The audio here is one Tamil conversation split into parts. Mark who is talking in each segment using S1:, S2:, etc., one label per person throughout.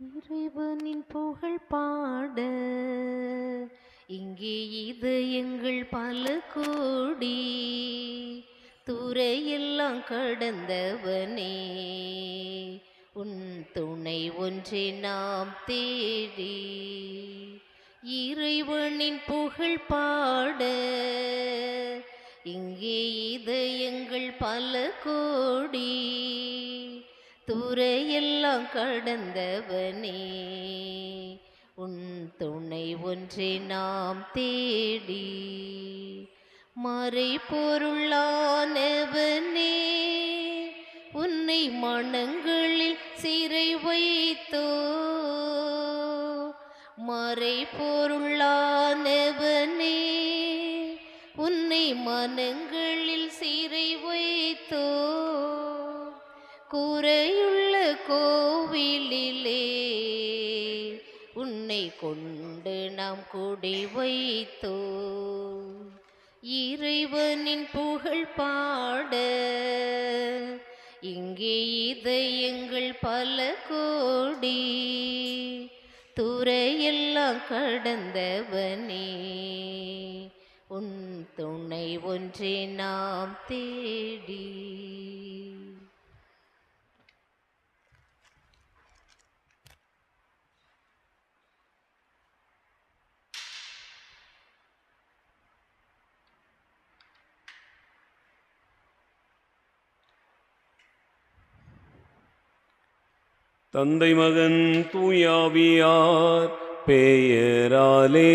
S1: இறைவனின் புகழ் பாட இங்கே இது எங்கள் பல கோடி துறையெல்லாம் கடந்தவனே உன் துணை ஒன்றே நாம் தேடி இறைவனின் புகழ் பாட இங்கே இது எங்கள் பல கோடி துறையெல்லாம் கடந்தவனே உன் துணை ஒன்றே நாம் தேடி மறை பொருளானவனே உன்னை மனங்களில் சிறை வைத்தோ மறை பொருளானவனே உன்னை மனங்களில் சிறை வைத்தோ குறையுள்ள கோவிலிலே உன்னை கொண்டு நாம் குடி வைத்தோ இறைவனின் புகழ் பாட இங்கே இதயங்கள் பல கோடி துறையெல்லாம் கடந்தவனே உன் துணை ஒன்றே நாம் தேடி.
S2: தந்தை மகன் தூயாவியார் பெயராலே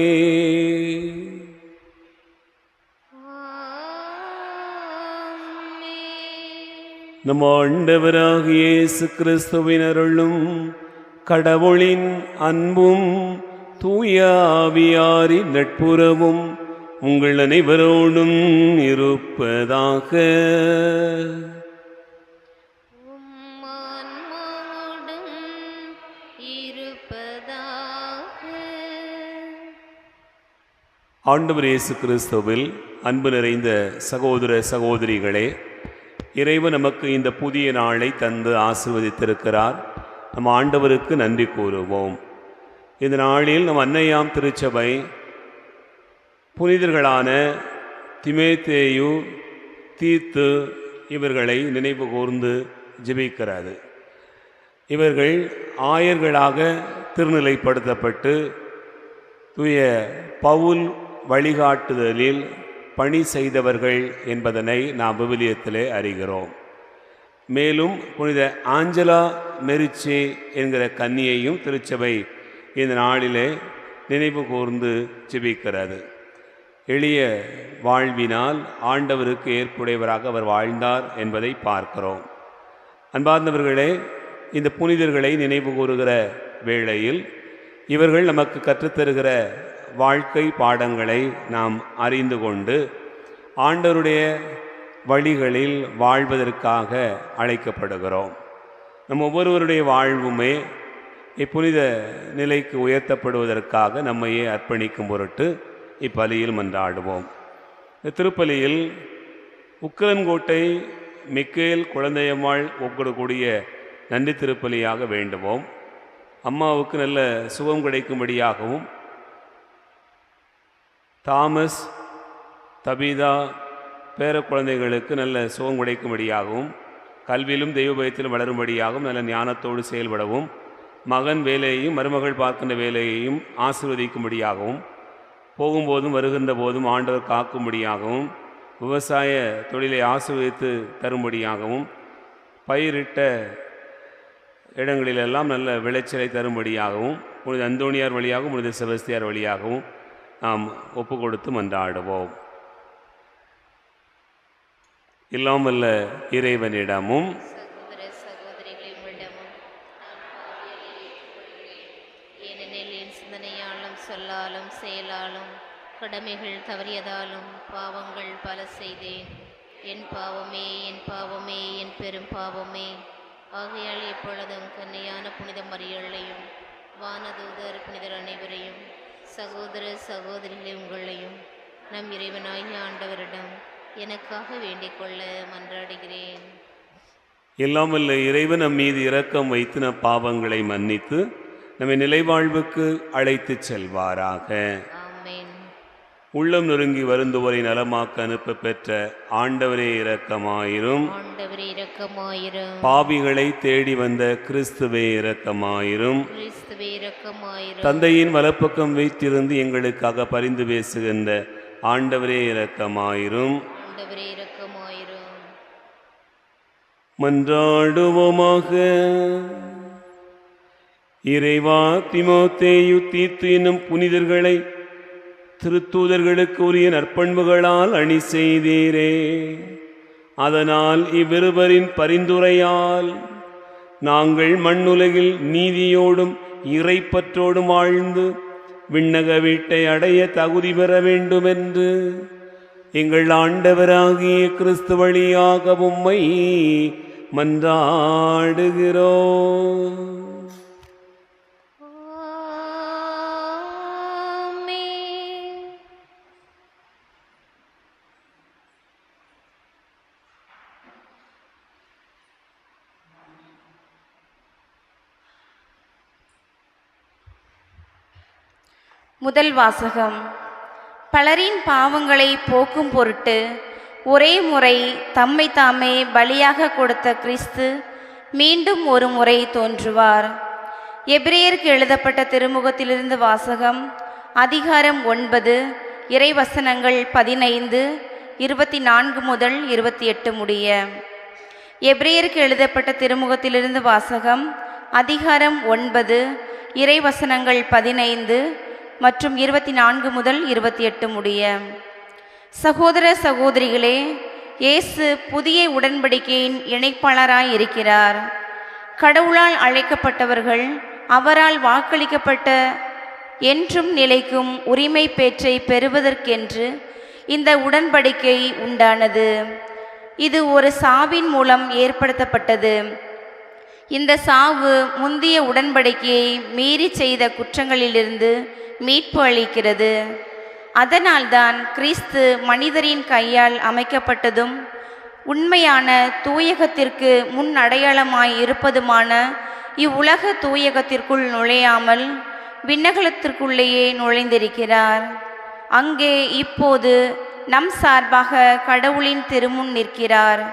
S2: நம் ஆண்டவராகிய இயேசு கிறிஸ்துவின் அருளும் கடவுளின் அன்பும் தூயாவியாரின் நட்புறவும் உங்கள் அனைவரோடும் இருப்பதாக. ஆண்டவர் இயேசு கிறிஸ்துவில் அன்பு நிறைந்த சகோதர சகோதரிகளே, இறைவன் நமக்கு இந்த புதிய நாளை தந்து ஆசீர்வதித்திருக்கிறார். நம் ஆண்டவருக்கு நன்றி கூறுவோம். இந்த நாளில் நம் அன்னையாம் திருச்சபை புனிதர்களான திமேத்தேயு, தீத்து இவர்களை நினைவு கூர்ந்து ஜெபிக்கிறது. இவர்கள் ஆயர்களாக திருநிலைப்படுத்தப்பட்டு தூய பவுல் வழிகாட்டுதலில் பணி செய்தவர்கள் என்பதனை நாம் விவிலியத்திலே அறிகிறோம். மேலும் புனித ஆஞ்சலா மெரிச்சி என்கிற கன்னியையும் திருச்சபை இந்த நாளிலே நினைவு கூர்ந்து ஜெபிக்கிறது. எளிய வாழ்வினால் ஆண்டவருக்கு ஏற்புடையவராக அவர் வாழ்ந்தார் என்பதை பார்க்கிறோம். அன்பார்ந்தவர்களே, இந்த புனிதர்களை நினைவு கூறுகிற வேளையில் இவர்கள் நமக்கு கற்றுத்தருகிற வாழ்க்கை பாடங்களை நாம் அறிந்து கொண்டு ஆண்டவருடைய வழிகளில் வாழ்வதற்காக அழைக்கப்படுகிறோம். நம் ஒவ்வொருவருடைய வாழ்வுமே இப்புனித நிலைக்கு உயர்த்தப்படுவதற்காக நம்மையே அர்ப்பணிக்கும் பொருட்டு இப்பலியில் மன்றாடுவோம். இந்த திருப்பலியில் உக்கிரன்கோட்டை மிக்கேல் குழந்தையம்மாள் ஒப்பிடக்கூடிய நன்றி திருப்பலியாக வேண்டுவோம். அம்மாவுக்கு நல்ல சுகம் கிடைக்கும்படியாகவும், தாமஸ் தபிதா பேர குழந்தைகளுக்கு நல்ல சுகம் கிடைக்கும்படியாகவும், கல்வியிலும் தெய்வ பயத்திலும் வளரும்படியாகவும், நல்ல ஞானத்தோடு செயல்படவும், மகன் வேலையையும் மருமகள் பார்க்கின்ற வேலையையும் ஆசீர்வதிக்கும்படியாகவும், போகும்போதும் வருகின்ற போதும் ஆண்டவர் காக்கும்படியாகவும், விவசாய தொழிலை ஆசீர்வதித்து தரும்படியாகவும், பயிரிட்ட இடங்களிலெல்லாம் நல்ல விளைச்சலை தரும்படியாகவும், புனித அந்தோணியார் வழியாகவும் புனித செபஸ்தியார் வழியாகவும் நாம் ஒப்பு கொடுத்து மன்றாடுவோம். எல்லாம் வல்ல இறைவனிடமும்
S1: சகோதர சகோதரிகளிடமும் ஏனெனில் என் சிந்தனையாலும் சொல்லாலும் செயலாலும் கடமைகள் தவறியதாலும் பாவங்கள் பல செய்தேன். என் பாவமே, என் பாவமே, என் பெரும் பாவமே. ஆகையால் எப்பொழுதும் கன்னியான புனித மரியளையும் வானதூதர் புனிதர் அனைவரையும் சகோதர சகோதரிகளை உங்களையும் நம் இறைவனாகிய ஆண்டவரிடம் எனக்காக வேண்டிக் கொள்ள மன்றாடுகிறேன்.
S2: எல்லாம் வல்ல இறைவன் நம் மீது இரக்கம் வைத்து நம் பாவங்களை மன்னித்து நம்மை நிலைவாழ்வுக்கு அழைத்துச் செல்வாராக.
S1: ஆமென்.
S2: உள்ளம் நொறுங்கி வருந்துவோரை நலமாக்க அனுப்ப பெற்ற ஆண்டவரே இரக்கமாயிரும்.
S1: ஆண்டவரே இரக்கமாயிரும்.
S2: பாவிகளை தேடி வந்த கிறிஸ்துவே இரக்கமாயிரும்.
S1: கிறிஸ்துவே இரக்கமாயிரும்.
S2: தந்தையின் வலப்பக்கம் வைத்திருந்து எங்களுக்காக பரிந்து பேசுகின்ற ஆண்டவரே இரக்கமாயிரும்.
S1: ஆண்டவரே இரக்கமாயிரும்.
S2: மன்றாடுவோமாக. இறைவா, தீமோத்தேயு, தீத்து என்னும் புனிதர்களை திருத்தூதர்களுக்கு உரிய நற்பண்புகளால் அணி செய்தீரே. அதனால் இவ்விருவரின் பரிந்துரையால் நாங்கள் மண்ணுலகில் நீதியோடும் இறைப்பற்றோடும் வாழ்ந்து விண்ணக வீட்டை அடைய தகுதி பெற வேண்டுமென்று எங்கள் ஆண்டவராகிய கிறிஸ்து வழியாக உம்மை மன்றாடுகிறோம்.
S3: முதல் வாசகம். பலரின் பாவங்களை போக்கும் பொருட்டு ஒரே முறை தம்மை தாமே பலியாக கொடுத்த கிறிஸ்து மீண்டும் ஒரு முறை தோன்றுவார். எபிரேயருக்கு எழுதப்பட்ட திருமுகத்திலிருந்து வாசகம். அதிகாரம் 9, இறைவசனங்கள் 15, 24 முதல் 28 முடிய. எபிரேயருக்கு எழுதப்பட்ட திருமுகத்திலிருந்து வாசகம். அதிகாரம் 9, இறைவசனங்கள் 15 மற்றும் 24 முதல் 28 முடிய. சகோதர சகோதரிகளே, இயேசு புதிய உடன்படிக்கையின் இணைப்பாளராய் இருக்கிறார். கடவுளால் அழைக்கப்பட்டவர்கள் அவரால் வாக்களிக்கப்பட்ட என்றும் நிலைக்கும் உரிமை பேற்றை பெறுவதற்கென்று இந்த உடன்படிக்கை உண்டானது. இது ஒரு சாவின் மூலம் ஏற்படுத்தப்பட்டது. இந்த சாவு முந்திய உடன்படிக்கையை மீறி செய்த குற்றங்களிலிருந்து மீட்பு அளிக்கிறது. அதனால்தான் கிறிஸ்து மனிதரின் கையால் அமைக்கப்பட்டதும் உண்மையான தூயகத்திற்கு முன் அடையாளமாய் இருப்பதுமான இவ்வுலக தூயகத்திற்குள் நுழையாமல் விண்ணகலத்திற்குள்ளேயே நுழைந்திருக்கிறார். அங்கே இப்போது நம் சார்பாக கடவுளின் திருமுன் நிற்கிறார்.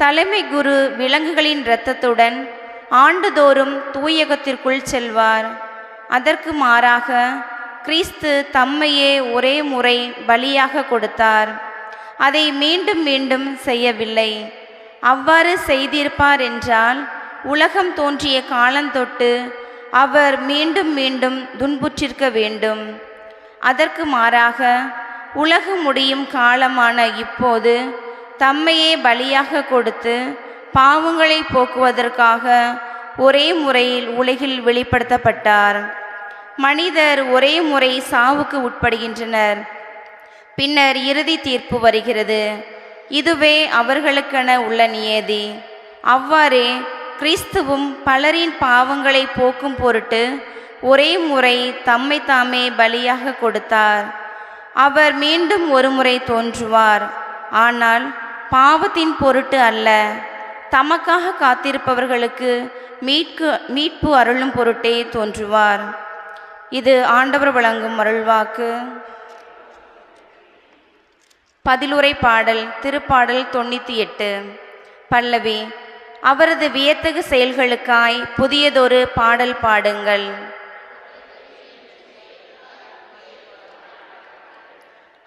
S3: தலைமை குரு விலங்குகளின் இரத்தத்துடன் ஆண்டுதோறும் தூயகத்திற்குள் செல்வார். அதற்கு மாறாக கிறிஸ்து தம்மையே ஒரே முறை பலியாக கொடுத்தார். அதை மீண்டும் மீண்டும் செய்யவில்லை. அவ்வாறு செய்திருப்பார் என்றால் உலகம் தோன்றிய காலந்தொட்டு அவர் மீண்டும் மீண்டும் துன்புற்றிருக்க வேண்டும். அதற்கு மாறாக உலகம் முடியும் காலமான இப்போது தம்மையே பலியாக கொடுத்து பாவங்களை போக்குவதற்காக ஒரே முறையில் உலகில் வெளிப்படுத்தப்பட்டார். மனிதர் ஒரே முறை சாவுக்கு உட்படுகின்றனர். பின்னர் இறுதி தீர்ப்பு வருகிறது. இதுவே அவர்களுக்கென உள்ள நியதி. அவ்வாறே கிறிஸ்துவும் பலரின் பாவங்களை போக்கும் பொருட்டு ஒரே முறை தம்மை தாமே பலியாக கொடுத்தார். அவர் மீண்டும் ஒரு முறை தோன்றுவார். ஆனால் பாவத்தின் பொருட்டு அல்ல, தமக்காக காத்திருப்பவர்களுக்கு மீட்பு அருளும் பொருட்டே தோன்றுவார். இது ஆண்டவர் வழங்கும் அருள்வாக்கு. பதிலுரை பாடல். திருப்பாடல் 98. பல்லவி. அவரது வியத்தகு செயல்களுக்காய் புதியதொரு பாடல் பாடுங்கள்.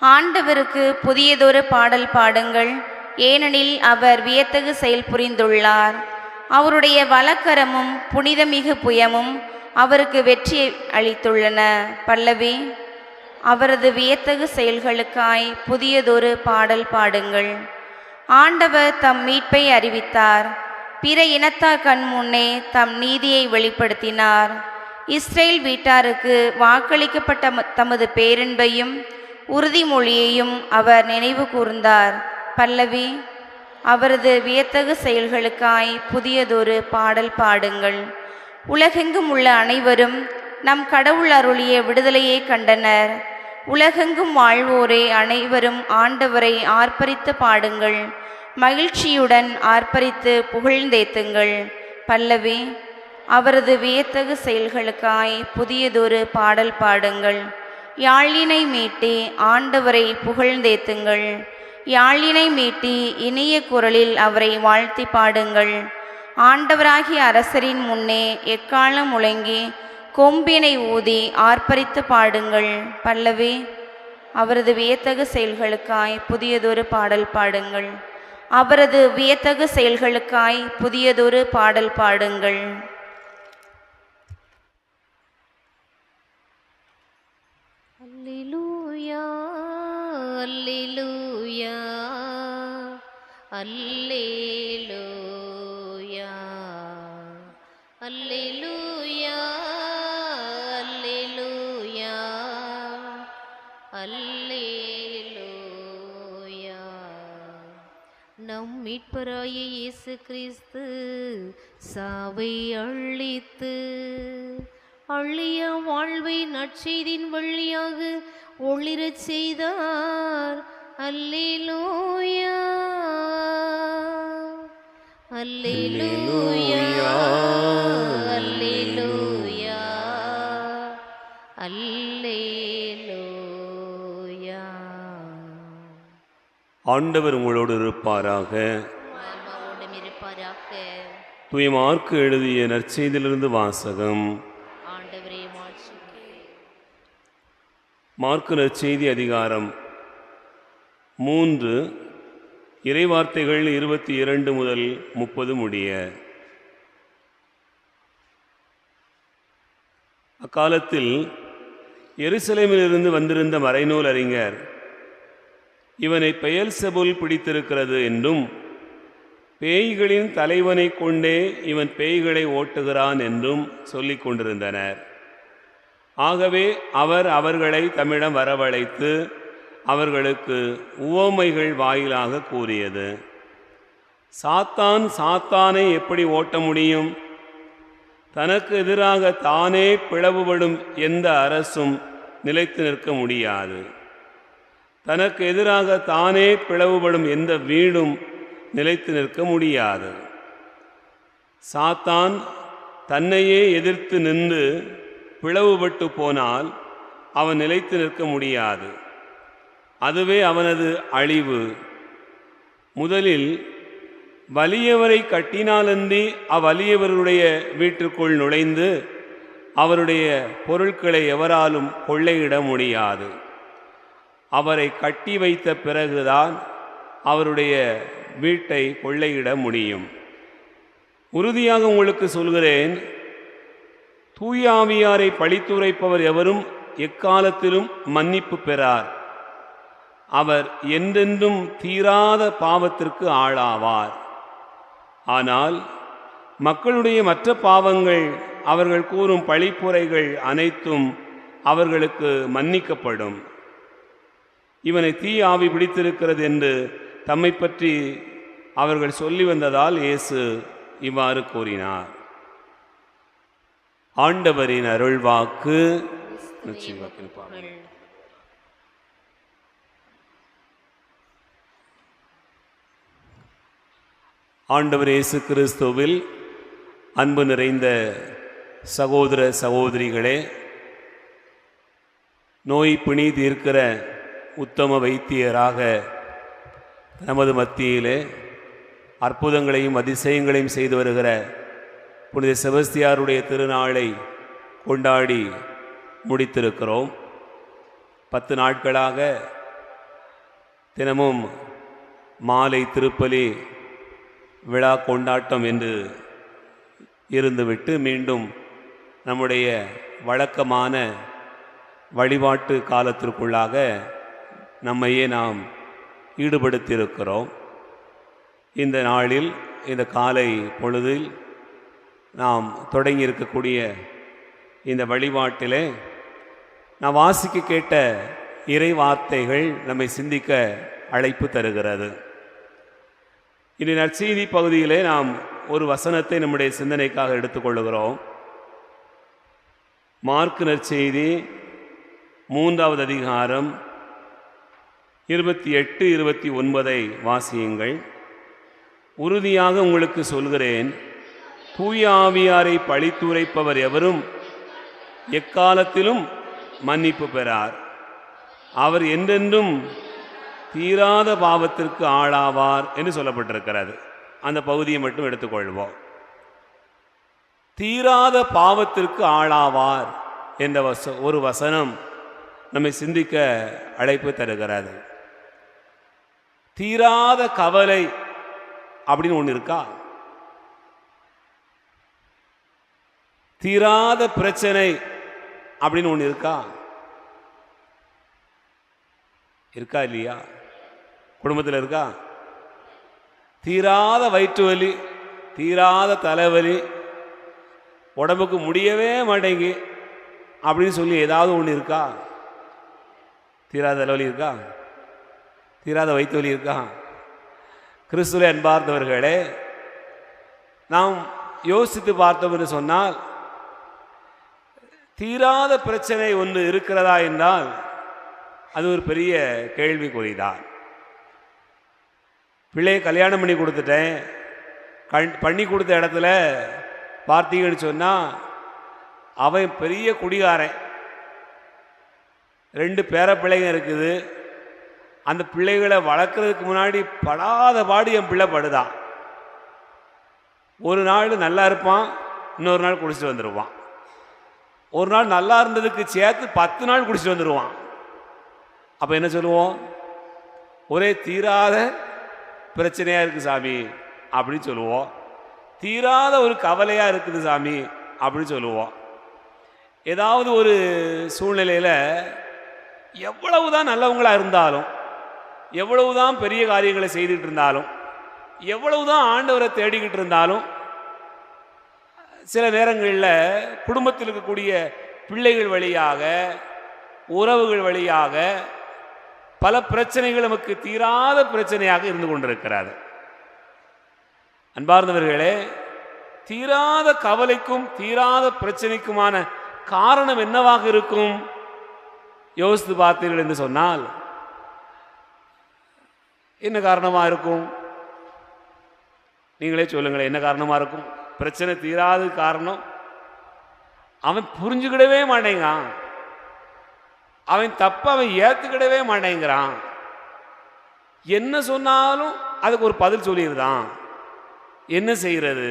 S3: ஆண்டவருக்கு புதியதொரு பாடல் பாடுங்கள், ஏனெனில் அவர் வியத்தகு செயல் புரிந்துள்ளார். அவருடைய வலக்கரமும் புனிதமிகு புயமும் அவருக்கு வெற்றி அளித்துள்ளன. பல்லவி. அவரது வியத்தகு செயல்களுக்காய் புதியதொரு பாடல் பாடுங்கள். ஆண்டவர் தம் மீட்பை அறிவித்தார். பிற இனத்தார் கண் முன்னே தம் நீதியை வெளிப்படுத்தினார். இஸ்ரேல் வீட்டாருக்கு வாக்களிக்கப்பட்ட தமது பேரன்பையும் உறுதிமொழியையும் அவர் நினைவு கூர்ந்தார். பல்லவி. அவரது வியத்தகு செயல்களுக்காய் புதியதொரு பாடல் பாடுங்கள். உலகெங்கும் உள்ள அனைவரும் நம் கடவுள் அருளிய விடுதலையை கண்டனர். உலகெங்கும் வாழ்வோரே அனைவரும் ஆண்டவரை ஆர்ப்பரித்து பாடுங்கள். மகிழ்ச்சியுடன் ஆர்ப்பரித்து புகழ்ந்தேத்துங்கள். பல்லவி. அவரது வியத்தகு செயல்களுக்காய் புதியதொரு பாடல் பாடுங்கள். யாழினை மீட்டி ஆண்டவரை புகழ்ந்தேத்துங்கள். யாழினை மீட்டி இனிய குரலில் அவரை வாழ்த்தி பாடுங்கள். ஆண்டவராகிய அரசரின் முன்னே எக்காலம் முழங்கி கொம்பினை ஊதி ஆர்ப்பரித்து பாடுங்கள். பல்லவி. அவரது வியத்தகு செயல்களுக்காய் புதியதொரு பாடல் பாடுங்கள். அவரது வியத்தகு செயல்களுக்காய் புதியதொரு பாடல் பாடுங்கள்.
S1: அல்லேலூயா அல்லேலூயா அல்லேலூயா அல்லேலூயா அல்லேலூயா அல்லேலூயா. நம் மீட்பராகிய இயேசு கிறிஸ்து சாவை அழித்து அழிய வாழ்வை நற்செய்தியின் வழியாக ஒளிரச் செய்தார். அல்லேலூயா அல்லேலூயா அல்லேலூயா அல்லேலூயா.
S2: ஆண்டவர் உங்களோடு இருப்பாராக.
S1: ஆன்மாவோடும் இருப்பாராக.
S2: தூய மார்க்கு எழுதிய நற்செய்தியிலிருந்து வாசகம்.
S1: ஆண்டவரே மாட்சி.
S2: மார்க்கு நற்செய்தி அதிகாரம் 3 இறைவார்த்தைகள் 22 முதல் 30 முடிய. அக்காலத்தில் எருசலேமிலிருந்து வந்திருந்த மறைநூல் அறிஞர் இவனை பெயல்செபூல் பிடித்திருக்கிறது என்றும் பேய்களின் தலைவனை கொண்டே இவன் பேய்களை ஓட்டுகிறான் என்றும் சொல்லிக் கொண்டிருந்தனர். ஆகவே அவர் அவர்களை தம்மிடம் வரவழைத்து அவர்களுக்கு உவமைகள் வாயிலாக கூறியது. சாத்தான் சாத்தானை எப்படி ஓட்ட முடியும்? தனக்கு எதிராக தானே பிளவுபடும் எந்த அரசும் நிலைத்து நிற்க முடியாது. தனக்கு எதிராக தானே பிளவுபடும் எந்த வீடும் நிலைத்து நிற்க முடியாது. சாத்தான் தன்னையே எதிர்த்து நின்று பிளவுபட்டு போனால் அவன் நிலைத்து நிற்க முடியாது. அதுவே அவனது அழிவு. முதலில் வலியவரை கட்டினாலன்றி அவ்வலியவருடைய வீட்டிற்குள் நுழைந்து அவருடைய பொருட்களை எவராலும் கொள்ளையிட முடியாது. அவரை கட்டி வைத்த பிறகுதான் அவருடைய வீட்டை கொள்ளையிட முடியும். உறுதியாக உங்களுக்கு சொல்கிறேன், தூய ஆவியாரை பழித்துரைப்பவர் எவரும் எக்காலத்திலும் மன்னிப்பு பெறார். அவர் என்றென்றும் தீராத பாவத்திற்கு ஆளாவார். ஆனால் மக்களுடைய மற்ற பாவங்கள், அவர்கள் கூறும் பழிப்புரைகள் அனைத்தும் அவர்களுக்கு மன்னிக்கப்படும். இவனை தீ ஆவி பிடித்திருக்கிறது என்று தம்மை பற்றி அவர்கள் சொல்லி வந்ததால் இயேசு இவ்வாறு கூறினார். ஆண்டவரின் அருள்வாக்கு. ஆண்டவர் இயேசு கிறிஸ்துவில் அன்பு நிறைந்த சகோதர சகோதரிகளே, நோய் பிணி தீர்க்கிற உத்தம வைத்தியராக நமது மத்தியிலே அற்புதங்களையும் அதிசயங்களையும் செய்து வருகிற புனித செபஸ்தியாருடைய திருநாளை கொண்டாடி முடித்திருக்கிறோம். 10 நாட்களாக தினமும் மாலை திருப்பலி விழா கொண்டாட்டம் என்று இருந்துவிட்டு மீண்டும் நம்முடைய வழக்கமான வழிபாட்டு காலத்திற்குள்ளாக நம்மையே நாம் ஈடுபடுத்தியிருக்கிறோம். இந்த நாளில், இந்த காலை பொழுதில் நாம் தொடங்கி இருக்கக்கூடிய இந்த வழிபாட்டிலே நாம் வாசிக்க கேட்ட இறை வார்த்தைகள் நம்மை சிந்திக்க அழைப்பு தருகிறது. இனி நற்செய்தி பகுதியிலே நாம் ஒரு வசனத்தை நம்முடைய சிந்தனைக்காக எடுத்துக்கொள்ளுகிறோம். மார்க்கு நற்செய்தி 3வது அதிகாரம் 28, 29 வாசியுங்கள். உறுதியாக உங்களுக்கு சொல்கிறேன், தூய ஆவியாரை பழித்துரைப்பவர் எவரும் எக்காலத்திலும் மன்னிப்பு பெறார். அவர் என்றென்றும் தீராத பாவத்திற்கு ஆளாவார் என்று சொல்லப்பட்டிருக்கிறது. அந்த பகுதியை மட்டும் எடுத்துக்கொள்வோம். தீராத பாவத்திற்கு ஆளாவார் என்ற ஒரு வசனம் நம்மை சிந்திக்க அழைப்பு தருகிறது. தீராத கவலை அப்படின்னு ஒன்று இருக்கா? தீராத பிரச்சனை அப்படின்னு ஒன்று இருக்கா? இருக்கா இல்லையா? குடும்பத்தில் இருக்கா? தீராத வயிற்று வலி, தீராத தலைவலி, உடம்புக்கு முடியவே மாட்டேங்கி அப்படின்னு சொல்லி ஏதாவது ஒன்று இருக்கா? தீராத தலைவலி இருக்கா? தீராத வயிற்று வலி இருக்கா? கிறிஸ்துவிலே அன்பார்ந்தவர்களே, நாம் யோசித்து பார்த்தோம் என்று சொன்னால், தீராத பிரச்சனை ஒன்று இருக்கிறதா என்றால் அது ஒரு பெரிய கேள்விக்குறிதான். பிள்ளையை கல்யாணம் பண்ணி கொடுத்துட்டேன், பண்ணி கொடுத்த இடத்துல பார்த்தீங்கன்னு சொன்னால் அவன் பெரிய குடிகாரன், 2 பேர பிள்ளைங்க இருக்குது. அந்த பிள்ளைகளை வளர்க்குறதுக்கு முன்னாடி படாத பாடு என் பிள்ளை படுதான். ஒரு நாள் நல்லா இருப்பான், இன்னொரு நாள் குடிச்சிட்டு வந்துடுவான். ஒரு நாள் நல்லா இருந்ததுக்கு சேர்த்து 10 நாள் குடிச்சிட்டு வந்துடுவான். அப்போ என்ன சொல்லுவோம்? ஒரே தீராத பிரச்சனையாக இருக்குது சாமி அப்படின்னு சொல்லுவோம். தீராத ஒரு கவலையாக இருக்குது சாமி அப்படின்னு சொல்லுவோம். ஏதாவது ஒரு சூழ்நிலையில் எவ்வளவுதான் நல்லவங்களாக இருந்தாலும், எவ்வளவுதான் பெரிய காரியங்களை செய்துட்டு இருந்தாலும், எவ்வளவுதான் ஆண்டவரை தேடிக்கிட்டு இருந்தாலும், சில நேரங்களில் குடும்பத்தில் இருக்கக்கூடிய பிள்ளைகள் வழியாக, உறவுகள் வழியாக பல பிரச்சனைகள் நமக்கு தீராத பிரச்சனையாக இருந்து கொண்டிருக்கிறது. அன்பார்ந்தவர்களே, தீராத கவலைக்கும் தீராத பிரச்சனைக்குமான காரணம் என்னவாக இருக்கும்? யோசித்து பார்த்தீர்கள் என்று சொன்னால் என்ன காரணமாக இருக்கும்? நீங்களே சொல்லுங்களேன், என்ன காரணமாக இருக்கும்? பிரச்சனை தீராத காரணம் அவன் புரிஞ்சுக்கிடவே மாட்டேங்கிறான், அவன் தப்ப அவன் ஏற்றுக்கிடவே மாட்டேங்கிறான். என்ன சொன்னாலும் அதுக்கு ஒரு பதில் சொல்லிடுதான். என்ன செய்கிறது?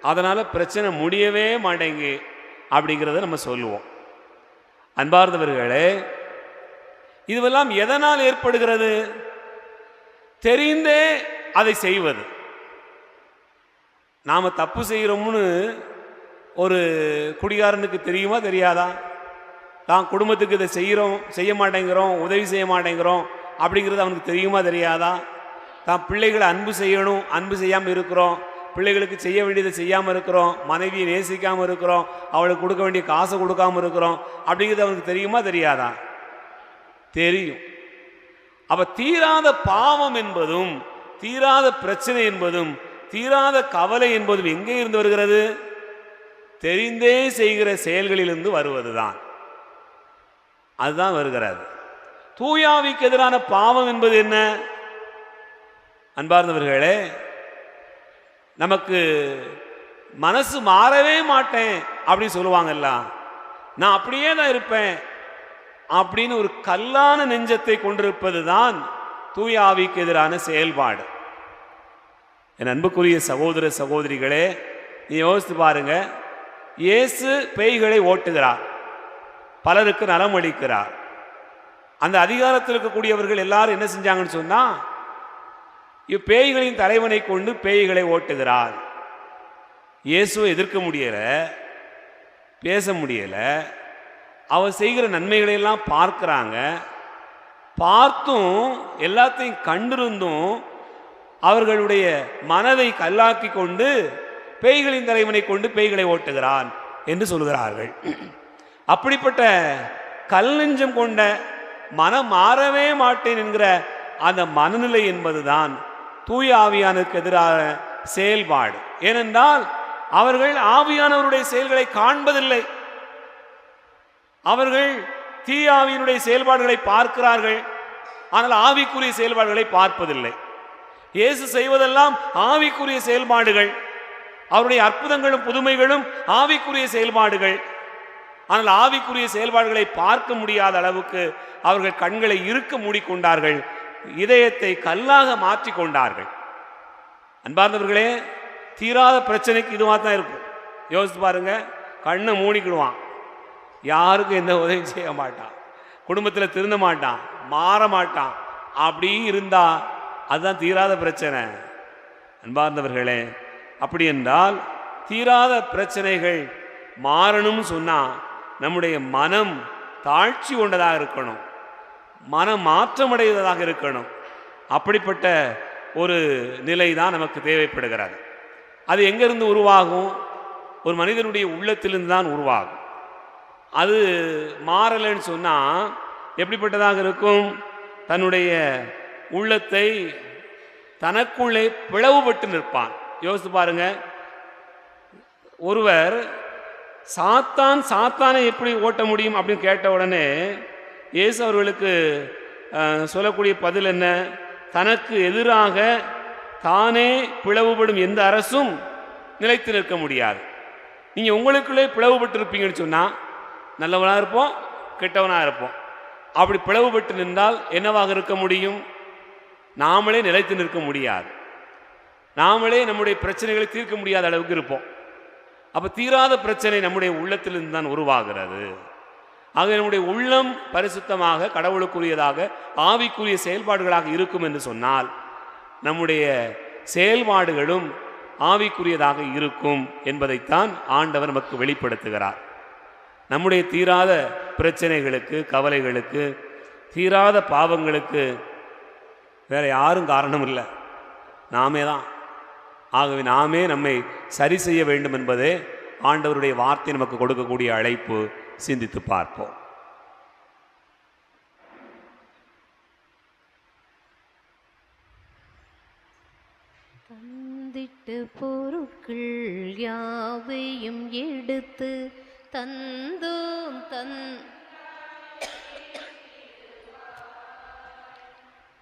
S2: அதனால பிரச்சனை முடியவே மாட்டேங்கு அப்படிங்கிறத நம்ம சொல்லுவோம். அன்பார்ந்தவர்களே, இதுவெல்லாம் எதனால் ஏற்படுகிறது? தெரிந்தே அதை செய்வது. நாம் தப்பு செய்கிறோம்னு ஒரு குடிகாரனுக்கு தெரியுமா தெரியாதா? தான் குடும்பத்துக்கு இதை செய்ய மாட்டேங்கிறோம், உதவி செய்ய மாட்டேங்கிறோம் அப்படிங்கிறது அவனுக்கு தெரியுமா தெரியாதா? தான் பிள்ளைகளை அன்பு செய்யணும், அன்பு செய்யாமல் இருக்கிறோம், பிள்ளைகளுக்கு செய்ய வேண்டியதை செய்யாமல் இருக்கிறோம், மனைவியை நேசிக்காமல் இருக்கிறோம், அவளுக்கு கொடுக்க வேண்டிய காசை கொடுக்காமல் இருக்கிறோம் அப்படிங்கிறது அவனுக்கு தெரியுமா தெரியாதா? தெரியும். அப்போ தீராத பாவம் என்பதும் தீராத பிரச்சனை என்பதும் தீராத கவலை என்பதும் எங்கே இருந்து வருகிறது? தெரிந்தே செய்கிற செயல்களிலிருந்து வருவதுதான். அதுதான் வருகிறது. தூயாவிக்கு எதிரான பாவம் என்பது என்ன? அன்பார்ந்தவர்களே, நமக்கு மனசு மாறவே மாட்டேன் அப்படின்னு சொல்லுவாங்கல்ல, நான் அப்படியே தான் இருப்பேன் அப்படின்னு ஒரு கல்லான நெஞ்சத்தை கொண்டிருப்பது தான் தூய ஆவிக்கு எதிரான செயல்பாடு. என் அன்புக்குரிய சகோதர சகோதரிகளே, நீ யோசித்து பாருங்க. இயேசு பேய்களை ஓட்டுகிறார், பலருக்கு நலம் அளிக்கிறார். அந்த அதிகாரத்தில் இருக்கக்கூடியவர்கள் எல்லாரும் என்ன செஞ்சாங்கன்னு சொன்னா, இப்பேய்களின் தலைவனை கொண்டு பேய்களை ஓட்டுகிறார். இயேசுவை எதிர்க்க முடியல, பேச முடியல. அவர் செய்கிற நன்மைகளை எல்லாம் பார்க்கிறாங்க. பார்த்தும் எல்லாத்தையும் கண்டிருந்தும் அவர்களுடைய மனதை கல்லாக்கி கொண்டு பேய்களின் தலைவனை கொண்டு பேய்களை ஓட்டுகிறான் என்று சொல்கிறார்கள். அப்படிப்பட்ட கல் நெஞ்சம் கொண்ட மனம் மாறவே மாட்டேன் என்கிற அந்த மனநிலை என்பதுதான் தூய ஆவியானுக்கு எதிரான செயல்பாடு. ஏனென்றால் அவர்கள் ஆவியானவருடைய செயல்களை காண்பதில்லை, அவர்கள் தீய ஆவியினுடைய செயல்பாடுகளை பார்க்கிறார்கள், ஆனால் ஆவிக்குரிய செயல்பாடுகளை பார்ப்பதில்லை. இயேசு செய்வதெல்லாம் ஆவிக்குரிய செயல்பாடுகள். அவருடைய அற்புதங்களும் புதுமைகளும் ஆவிக்குரிய செயல்பாடுகள். ஆனால் ஆவிக்குரிய செயல்பாடுகளை பார்க்க முடியாத அளவுக்கு அவர்கள் கண்களை இறுக்க மூடிக்கொண்டார்கள், இதயத்தை கல்லாக மாற்றி கொண்டார்கள். அன்பார்ந்தவர்களே, தீராத பிரச்சனைக்கு இதுவாக தான் இருக்கும். யோசித்து பாருங்க, கண்ணை மூடிக்கிடுவான், யாருக்கும் எந்த உதவியும் செய்ய மாட்டான், குடும்பத்தில் திருந்த மாட்டான், மாற மாட்டான். அப்படி இருந்தா அதுதான் தீராத பிரச்சனை. அன்பார்ந்தவர்களே, அப்படி என்றால் தீராத பிரச்சனைகள் மாறணும்னு சொன்னால் நம்முடைய மனம் தாழ்ச்சி கொண்டதாக இருக்கணும், மனம் மாற்றமடைவதாக இருக்கணும். அப்படிப்பட்ட ஒரு நிலை தான் நமக்கு தேவைப்படுகிறது. அது எங்கிருந்து உருவாகும்? ஒரு மனிதனுடைய உள்ளத்திலிருந்து தான் உருவாகும். அது மாறலைன்னு சொன்னால் எப்படிப்பட்டதாக இருக்கும்? தன்னுடைய உள்ளத்தை தனக்குள்ளே பிளவுபட்டு நிற்பான். யோசித்து பாருங்க, ஒருவர் சாத்தானை எப்படி ஓட்ட முடியும் அப்படின்னு கேட்ட உடனே இயேசு அவர்களுக்கு சொல்லக்கூடிய பதில் என்ன? தனக்கு எதிராக தானே பிளவுபடும் எந்த அரசும் நிலைத்து நிற்க முடியாது. நீங்கள் உங்களுக்குள்ளே பிளவுபட்டு இருப்பீங்கன்னு சொன்னால் நல்லவனாக இருப்போம், கெட்டவனாக இருப்போம். அப்படி பிளவுபட்டு நின்றால் என்னவாக இருக்க முடியும்? நாமளே நிலைத்து நிற்க முடியாது, நாமளே நம்முடைய பிரச்சனைகளை தீர்க்க முடியாத அளவுக்கு இருப்போம். அப்போ தீராத பிரச்சனை நம்முடைய உள்ளத்திலிருந்து தான் உருவாகிறது. ஆக நம்முடைய உள்ளம் பரிசுத்தமாக கடவுளுக்குரியதாக ஆவிக்குரிய செயல்பாடுகளாக இருக்கும் என்று சொன்னால் நம்முடைய செயல்பாடுகளும் ஆவிக்குரியதாக இருக்கும் என்பதைத்தான் ஆண்டவர் நமக்கு வெளிப்படுத்துகிறார். நம்முடைய தீராத பிரச்சனைகளுக்கு, கவலைகளுக்கு, தீராத பாவங்களுக்கு வேற யாரும் காரணம் இல்லை, நாமே தான். ஆகவே நாமே நம்மை சரி செய்ய வேண்டும் என்பதே ஆண்டவருடைய வார்த்தை நமக்கு கொடுக்கக்கூடிய அழைப்பு. சிந்தித்து பார்ப்போம்.
S1: தந்திட்டு பொருட்கள் யாவையும் எடுத்து தந்தோம்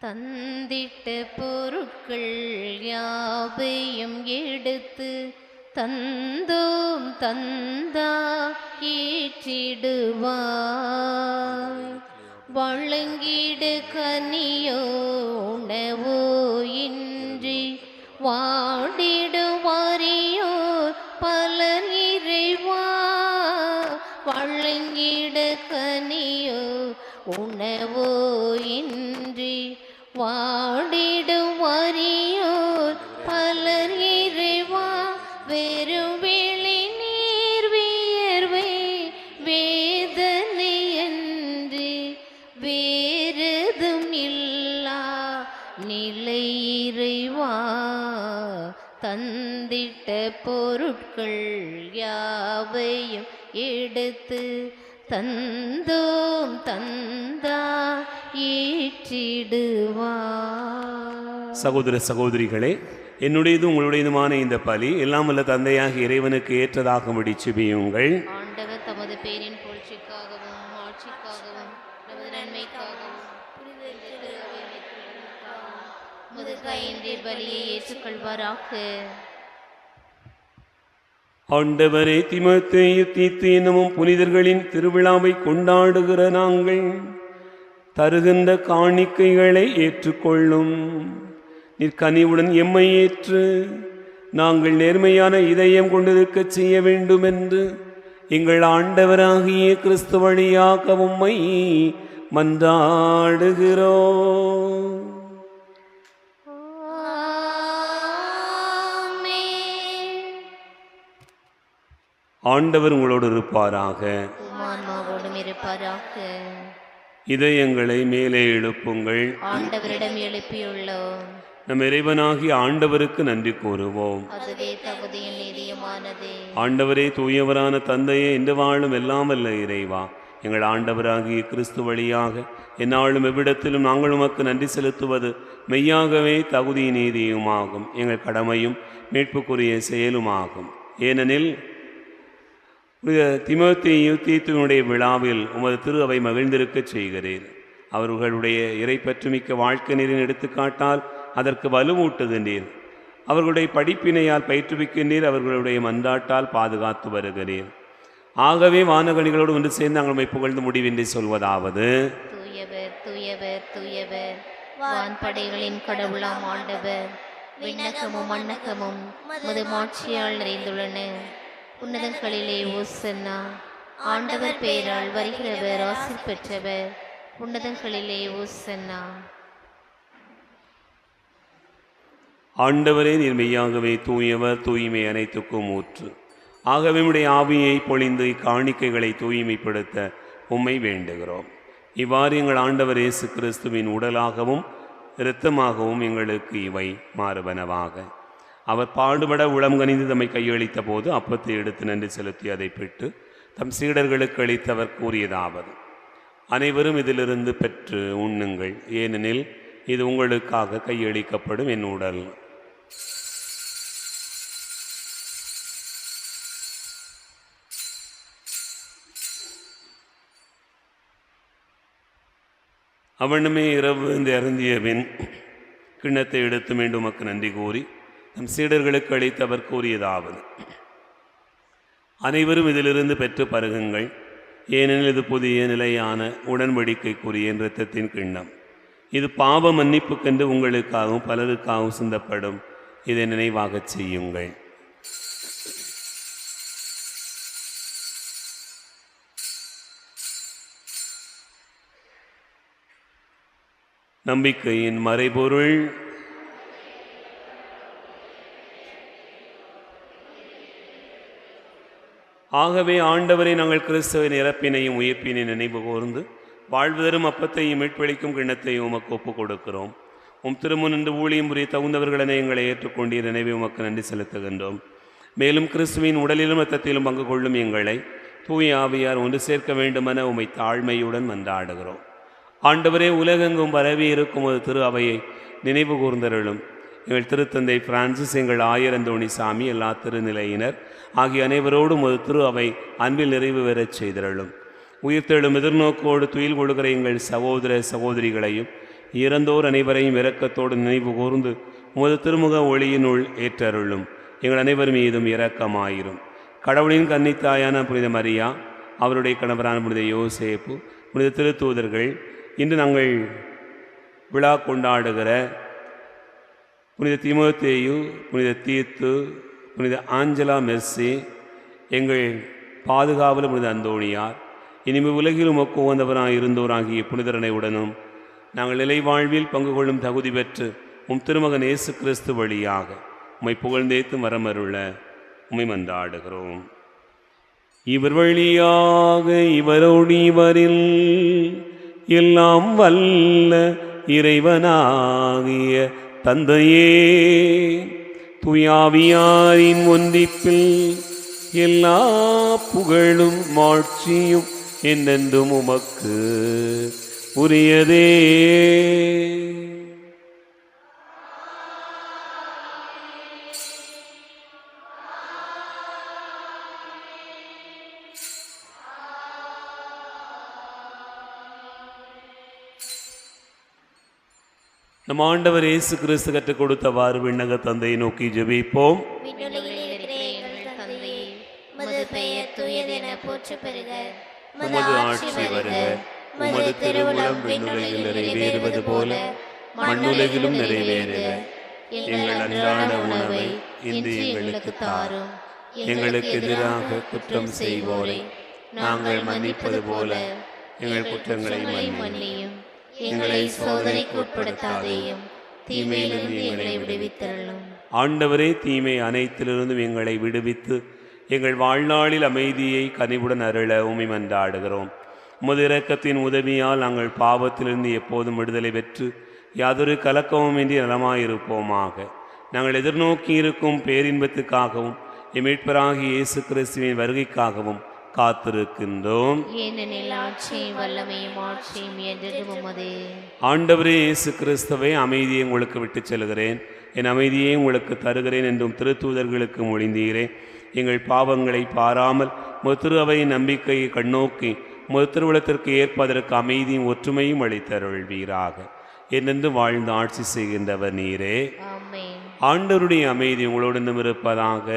S1: தந்திட்ட பொருட்கள் யாவையும் எடுத்து தந்தோம் தந்தா ஏற்றிடுவாய். வழங்கிடு கனியோ உணவோ இன்றி வாடிடுவாரியோ பலர் இறைவா. வழங்கிடு கனியோ உணவோ இன்றி வாடிடுவாரியோ பலர் இறைவா. வெறும் வெளி நீர் வியர்வை வேதனை என்று வேறதும் இல்லா நிலை இறைவா. தந்திட்ட பொருட்கள் யாவையும் எடுத்து தந்தோம் தந்தா ஏற்றிடுவா.
S2: சகோதர சகோதரிகளே, என்னுடையது உங்களுடையதுமான இந்த பலி எல்லாம் வல்ல தந்தையாக இறைவனுக்கு ஏற்றதாகும்படி செபியுங்கள்.
S1: ஆண்டவர் தமது பேரின் புகழ்ச்சிக்காகவும் ஆட்சிக்காகவும் நமது நன்மைக்காகவும் உமது கையின்றி பலியை ஏற்றுக்கொள்வாராக.
S2: ஆண்டவரே, தீமோத்தேயு தீத்து என்னும் புனிதர்களின் திருவிழாவை கொண்டாடுகிற நாங்கள் தருகின்ற காணிக்கைகளை ஏற்றுக்கொள்ளும். நிற்கனிவுடன் எம்மை ஏற்று நாங்கள் நேர்மையான இதயம் கொண்டிருக்க செய்ய வேண்டும் என்று எங்கள் ஆண்டவராகிய கிறிஸ்து வழியாக உம்மை மன்றாடுகிறோம். ஆண்டவர் உங்களோடு இருப்பாராக.
S1: ஆன்மாவோடும் இருப்பாராக.
S2: இதயங்களை மேலே எழுப்புங்கள்.
S1: ஆண்டவரிடம் எழுப்பியுள்ளோம்.
S2: நம் இறைவனாகிய ஆண்டவருக்கு நன்றி கூறுவோம்.
S1: அதுவே தகுதியும் நீதியுமானதே.
S2: ஆண்டவரே, தூயவரான தந்தையே, இன்று வாழும் எல்லாம் வல்ல இறைவா, எங்கள் ஆண்டவராகிய கிறிஸ்து வழியாக எந்நாளும் எவ்விடத்திலும் நாங்கள் உமக்கு நன்றி செலுத்துவது மெய்யாகவே தகுதி நீதியுமாகும், எங்கள் கடமையும் மீட்புக்குரிய செயலுமாகும். ஏனெனில் தீமோத்தேயு தீத்துவினுடைய விழாவில் உமது திரு அவை மகிழ்ந்திருக்கச் செய்கிறேன். அவர்களுடைய இறைப்பற்றுமிக்க வாழ்க்கை நீரின் எடுத்துக்காட்டால் அதற்கு வலுவூட்டுகின்றீர். அவர்களுடைய படிப்பினையால் பயிற்றுவிக்கின்றீர், அவர்களுடைய மன்றாட்டால் பாதுகாத்து வருகிறீர். ஆகவே வானகணிகளோடு ஒன்று சேர்ந்து நாங்கள் உம்மை புகழ்ந்து முடிவின்றி சொல்வதாவது:
S1: தூயவர் தூயவர் தூயவர், வான்படைகளின் கடவுளாம் ஆண்டவர். விண்ணகமும் மண்ணகமும் மது மாட்சியால் நிறைந்துள்ளன. உன்னதங்களிலே ஓசன்னா. ஆண்டவர் பெயரால் வருகிறவர் ஆசி பெற்றவர். உன்னதங்களிலே ஓசன்னா.
S2: ஆண்டவரே, நீர் மெய்யாகவே தூயவர், தூய்மை அனைத்துக்கும் ஊற்று. ஆகவே உம்முடைய ஆவியை பொழிந்து இக்காணிக்கைகளை தூய்மைப்படுத்த உம்மை வேண்டுகிறோம். இவ்வாறு எங்கள் ஆண்டவர் இயேசு கிறிஸ்துவின் உடலாகவும் இரத்தமாகவும் எங்களுக்கு இவை மாறுவனவாக. அவர் பாடுபட உளம் கனிந்து தம்மை கையளித்த போது அப்பத்தை எடுத்து நன்றி செலுத்தி அதை பெற்று தம் சீடர்களுக்கு அளித்தவர் கூறியதாவது: அனைவரும் இதிலிருந்து பெற்று உண்ணுங்கள், ஏனெனில் இது உங்களுக்காக கையளிக்கப்படும் என் உடல். அவனுமே இரவு இந்த அருந்திய பின் கிண்ணத்தை எடுத்து மீண்டும் உமக்கு நன்றி கூறி நம் சீடர்களுக்கு அளித்தவர் கூறியதாவது: அனைவரும் இதிலிருந்து பெற்று பருகுங்கள், ஏனெனில் இது புதிய நிலையான உடன்படிக்கைக்குரிய இரத்தத்தின் கிண்ணம். இது பாவ மன்னிப்புக்கென்று உங்களுக்காகவும் பலருக்காகவும் சிந்தப்படும். இதை நினைவாகச் செய்யுங்கள். நம்பிக்கையின் மறைபொருள். ஆகவே ஆண்டவரை நாங்கள் கிறிஸ்துவின் இறப்பினையும் உயிர்ப்பினை நினைவு கூர்ந்து வாழ்வு தரும் அப்பத்தையும் மீட்பளிக்கும் கிண்ணத்தையும் உமக்கு ஒப்புக் கொடுக்கிறோம். உம் திருமுன் நின்று ஊழியம் புரிய தகுந்தவர்களென எங்களை ஏற்றுக்கொண்டீர். நினைவை உமக்கு நன்றி செலுத்துகின்றோம். மேலும் கிறிஸ்துவின் உடலிலும் இரத்தத்திலும் பங்கு கொள்ளும் எங்களை தூய ஆவியார் ஒன்று சேர்க்க வேண்டுமென உம்மை தாழ்மையுடன் மன்றாடுகிறோம். ஆண்டவரே, உலகெங்கும் பரவி இருக்கும் ஒரு திரு அவையை நினைவு கூர்ந்தருளும். எங்கள் திருத்தந்தை பிரான்சிஸ், எங்கள் ஆயரந்தோணி சாமி, எல்லா திருநிலையினர் ஆகிய அனைவரோடும் ஒரு திரு அவை அன்பில் நிறைவு பெறச் செய்தருளும். உயிர்த்தெழும் எதிர்நோக்கோடு துயில் கொள்கிற எங்கள் சகோதர சகோதரிகளையும் இறந்தோர் அனைவரையும் இரக்கத்தோடு நினைவு கூர்ந்து உமது திருமுக ஒளியினுள் ஏற்றருளும். எங்கள் அனைவர் மீதும் இரக்கமாயிரும். கடவுளின் கன்னித்தாயான புனித மரியா, அவருடைய கணவரான புனித யோசேப்பு, புனித திருத்தூதர்கள், இன்று நாங்கள் விழா கொண்டாடுகிற புனித தீமோத்தேயு, புனித தீத்து, புனித ஆஞ்சலா மெர்சி, எங்கள் பாதுகாவலர் புனித அந்தோணியார், இனிமே உலகில் உமக்கு உகந்தவராக இருந்தோராகிய புனிதரனை உடனும் நாங்கள் நிலைவாழ்வில் பங்கு கொள்ளும் தகுதி பெற்று உம் திருமகன் இயேசு கிறிஸ்து வழியாக உம்மை புகழ்ந்தேத்து மரமருள உம்மை மன்றாடுகிறோம். இவர் வழியாக இவரோடு இவரில் எல்லாம் வல்ல இறைவனாகிய தந்தையே, தூயாவியாரின் ஒன்றிப்பில் எல்லா புகழும் மாட்சியும் என்னென்றும் உமக்கு உரியதே. நம் ஆண்டவர் இயேசு கிறிஸ்து கற்றுக் கொடுத்தவாறு விண்ணக தந்தையை நோக்கி ஜெபிப்போம். உமது ஆட்சி வருக, உமது திருவுளம் விண்ணுலகில் நிறைவேறுவது போல மண்ணுலகிலும் நிறைவேறுக. எங்கள் அன்றாட உணவை இன்று எங்களுக்கு தாரும். எங்களுக்கு எதிராக குற்றம் செய்வோரை நாங்கள் மன்னிப்பது போல எங்கள் குற்றங்களை மன்னியும். எங்களை சோதனைக்கு உட்படுத்தாதேயும், தீமையிலிருந்து எங்களை விடுவித்தருளும். ஆண்டவரே, தீமை அனைத்திலிருந்தும் எங்களை விடுவித்து எங்கள் வாழ்நாளில் அமைதியை கனிவுடன் அருள உம்மை மன்றாடுகிறோம். உமது இரக்கத்தின் உதவியால் நாங்கள் பாவத்திலிருந்து எப்போதும் விடுதலை பெற்று யாதொரு கலக்கமும் இன்றி நலமாயிருப்போமாக. நாங்கள் எதிர்நோக்கி இருக்கும் பேரின்பத்துக்காகவும் மீட்பராகிய இயேசு கிறிஸ்துவின் வருகைக்காகவும் காத்திருக்கின்றோம்.
S1: ஏனெனில் ஆட்சியும் வல்லமையும் ஆட்சியும் என்றென்றும் உமதே.
S2: ஆண்டவரே இயேசு கிறிஸ்துவை, அமைதியை உங்களுக்கு விட்டுச் செல்கிறேன், என் அமைதியை உங்களுக்கு தருகிறேன் என்றும் திருத்தூதர்களுக்கு மொழிந்தீரே. எங்கள் பாவங்களை பாராமல் திரு அவையின் நம்பிக்கையை கண்ணோக்கி திருவுளத்திற்கு ஏற்பதற்கு அமைதியும் ஒற்றுமையும் அளித்தருள்வீராக. என்னென்று வாழ்ந்து ஆட்சி செய்கின்றவர் நீரே.
S1: ஆமென்.
S2: ஆண்டவருடைய அமைதி உங்களோடு இருப்பதாக.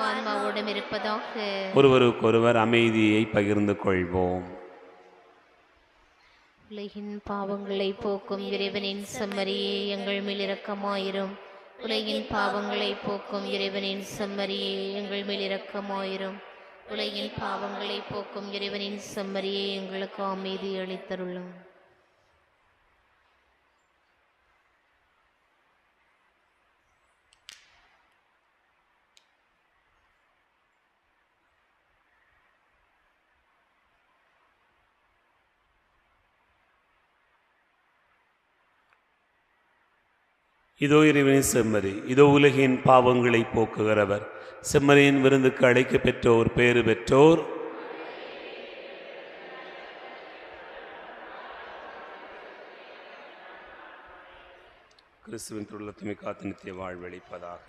S1: ஆன்மாவோடும் இருப்பதாக.
S2: ஒருவருக்கொருவர் அமைதியை பகிர்ந்து கொள்வோம்.
S1: உலகின் பாவங்களை போக்கும் இறைவனின் செம்மறியே எங்கள் மேல் இரக்கமாயிரும். உலகின் பாவங்களை போக்கும் இறைவனின் செம்மறியே எங்கள் மேல் இரக்கமாயிரும். உலகின் பாவங்களை போக்கும் இறைவனின் செம்மறியே எங்களுக்கு அமைதி அளித்தருளும்.
S2: இதோ இறைவனின் செம்மறி, இதோ உலகின் பாவங்களை போக்குகிறவர். செம்மறியின் விருந்துக்கு அழைக்க பெற்றோர் பேறு பெற்றோர். கிறிஸ்துவின் திருவுள்ளத்துமை காத்து நித்திய வாழ்வளிப்பதாக.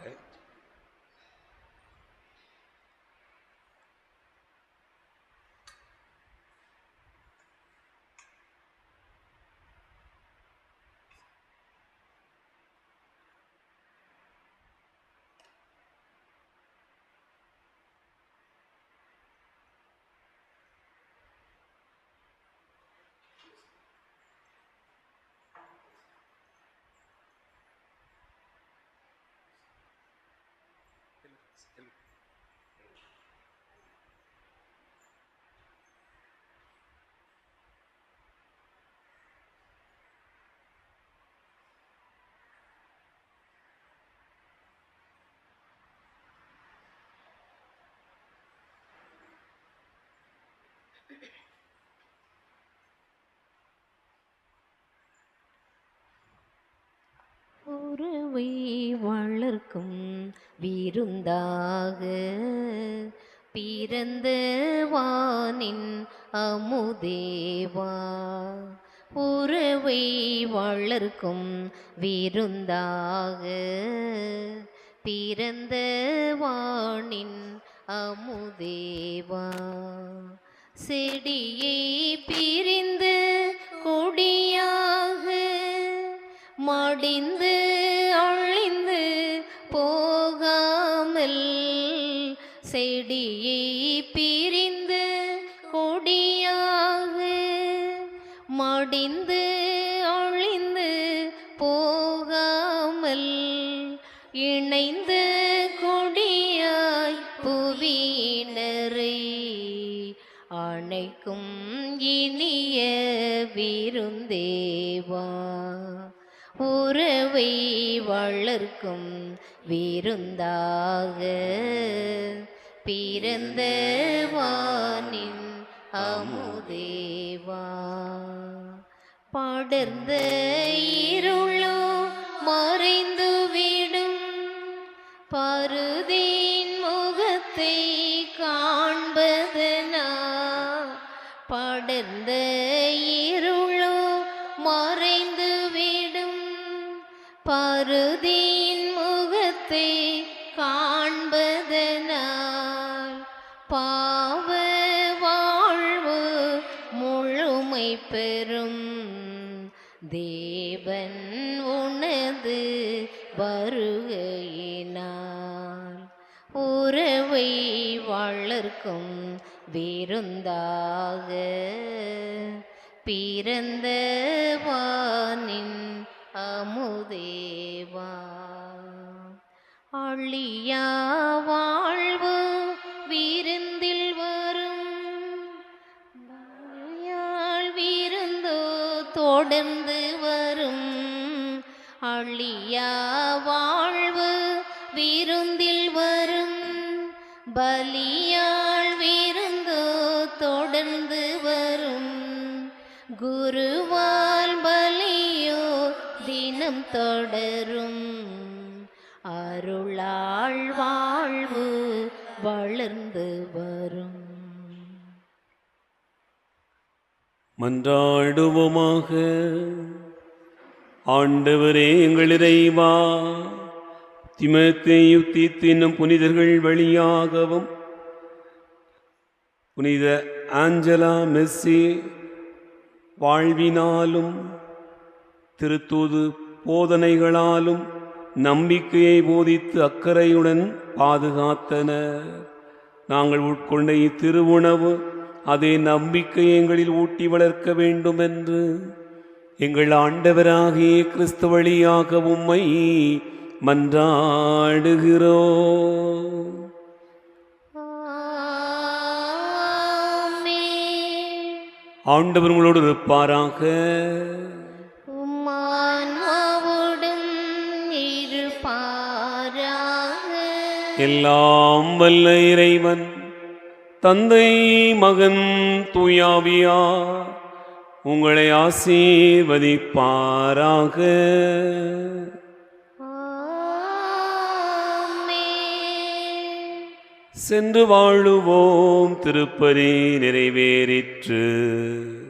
S1: உறவை வளர்க்கும் விருந்தாக பிறந்த வானின் அமுதேவா. உறவை வளர்க்கும் விருந்தாக பிறந்த வானின் அமுதேவா. செடியை பிரிந்து கொடியாக மடிந்து அழிந்து போகாமல், செடியை பிரிந்து கொடியாக மடிந்து அழிந்து போகாமல், இணைந்து கொடியாய் புவியினரை அணைக்கும் இனிய விருந்தேவா. உறவை வளர்க்கும் விருந்தாக பிறந்த வானின் அமுதேவா. படர்ந்த இருளோ மறைந்துவிடும் பருதின் முகத்தை காண்பதனா. படர்ந்த இருளோ மறைந்துவிடும் பருதின் முகத்தை காண்பதனால், பாவ வாழ்வு முழுமை பெறும் தேவன் உனது வருகையினால். உறவை வளர்க்கும் விருந்தாக பிறந்த வானின் அமுதேவா. அழியா வாழ்வு விருந்தில் வரும் விருந்தோ தொடர்ந்து வரும். அழியா வாழ்வு விருந்தில் வரும் பலியாள் விருந்தோ தொடர்ந்து வரும். குருவால் பலியோ தினம் தொடரும். அருளாள் வாழ்வு வளர்ந்து வரும்.
S2: மன்றாடுவோமாக. ஆண்டவரே எங்கள் இறைவா, தீமோத்தேயு தீத்தினும் புனிதர்கள் வழியாகவும் புனித ஆஞ்சலா மெஸ்ஸி வாழ்வினாலும் திருத்தூது போதனைகளாலும் நம்பிக்கையை போதித்து அக்கறையுடன் பாதுகாத்தனர். நாங்கள் உட்கொண்ட இத்திருவுணவு அதே நம்பிக்கை எங்களில் ஊட்டி வளர்க்க வேண்டும் என்று எங்கள் ஆண்டவராகிய கிறிஸ்து வழியாக உம்மை மன்றாடுகிறோம். ஆண்டவர் உங்களோடு இருப்பாராக.
S1: உம்மான்மாவோடும் இருப்பாராக.
S2: எல்லாம் வல்ல இறைவன் தந்தை மகன் தூயாவியா உங்களை ஆசீர்வதிப்பாராக. சென்று வாழுவோம். திருப்பலி நிறைவேறிற்று.